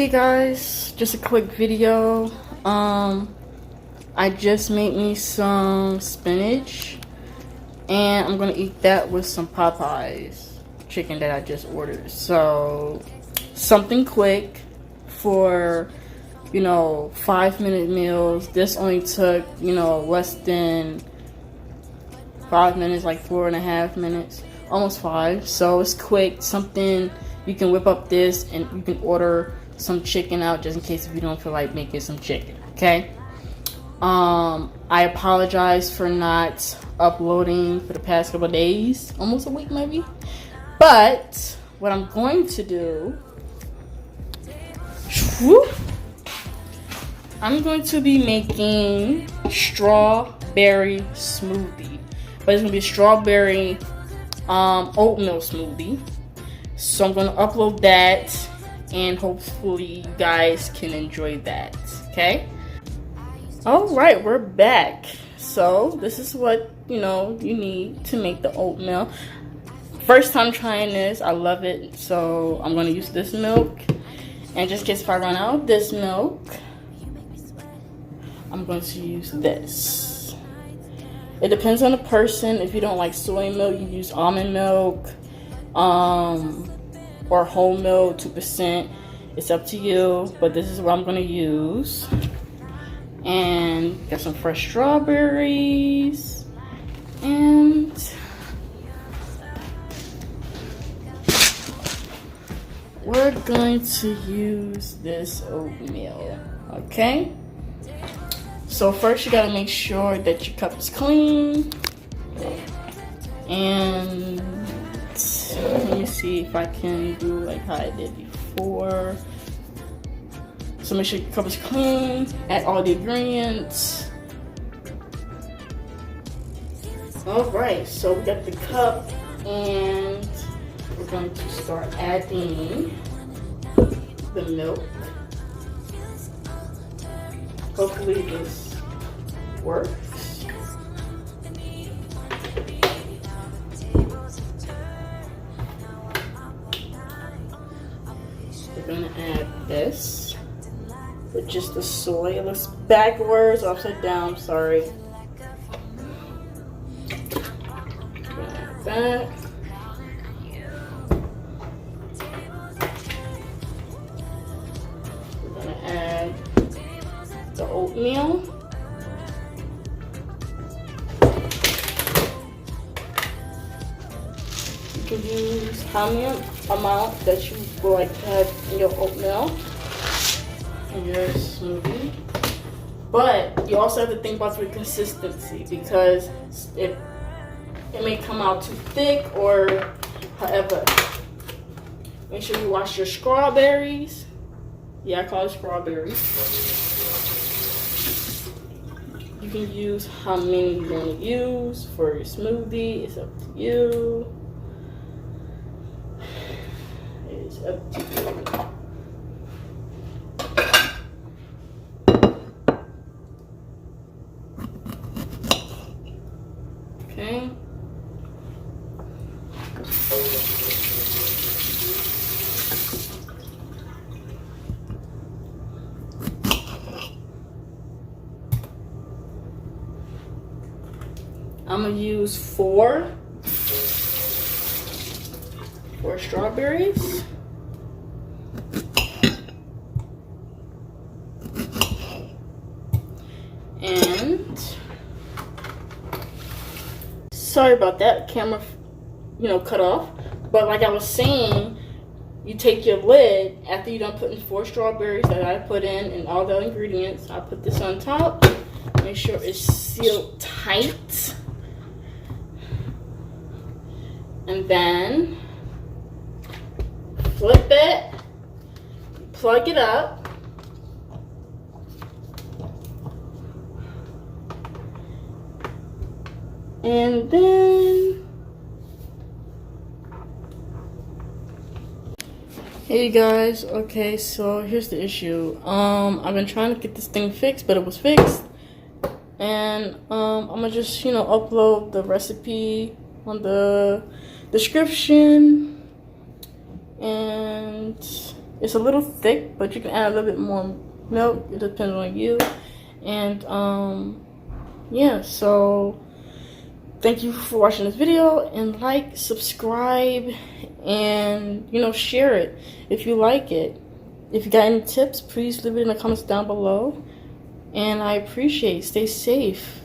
Hey guys, just a quick video. I just made me some spinach and I'm gonna eat that with some Popeyes chicken that I just ordered. So something quick for 5-minute meals. This only took less than 5 minutes, like 4.5 minutes, almost 5. So it's quick, something you can whip up this and you can order some chicken out just in case if you don't feel like making some chicken. Okay. I apologize for not uploading for the past couple of days, almost a week maybe. But what I'm going to do, I'm going to be making strawberry smoothie, but it's gonna be a strawberry oatmeal smoothie. So I'm gonna upload that, and hopefully you guys can enjoy that. Okay. All right, we're back. So this is what you need to make the oatmeal. First time trying this, I love it. So I'm gonna use this milk, and just in case if I run out of this milk, I'm going to use this. It depends on the person. If you don't like soy milk, you use almond milk, or whole milk, 2%. It's up to you, but this is what I'm gonna use. And got some fresh strawberries, and we're going to use this oatmeal. Okay. So first you gotta make sure that your cup is clean, and let me see if I can do like how I did before. So make sure your cup is clean, add all the ingredients. Alright, so we got the cup, and we're going to start adding the milk. Hopefully this works. We're gonna add this with just the soy. It looks backwards, upside down, sorry. Add that. We're gonna add the oatmeal. You can use how many amount that you would like to have in your oatmeal in your smoothie. But you also have to think about the consistency, because it may come out too thick or however. Make sure you wash your strawberries. Yeah, I call it strawberries. You can use how many you want to use for your smoothie. It's up to you. It's up to you. Okay. I'm gonna use four strawberries. And sorry about that, camera cut off. But like I was saying, you take your lid after you're done putting 4 strawberries that I put in and all the ingredients. I put this on top. Make sure it's sealed tight. And then flip it, plug it up, and then hey guys, okay, so here's the issue. I've been trying to get this thing fixed, but it was fixed, and I'm gonna just upload the recipe on the description, and It's a little thick, but you can add a little bit more milk. It depends on you. And yeah, so thank you for watching this video, and like, subscribe, and share it if you like it. If you got any tips, please leave it in the comments down below, and I appreciate it. Stay safe.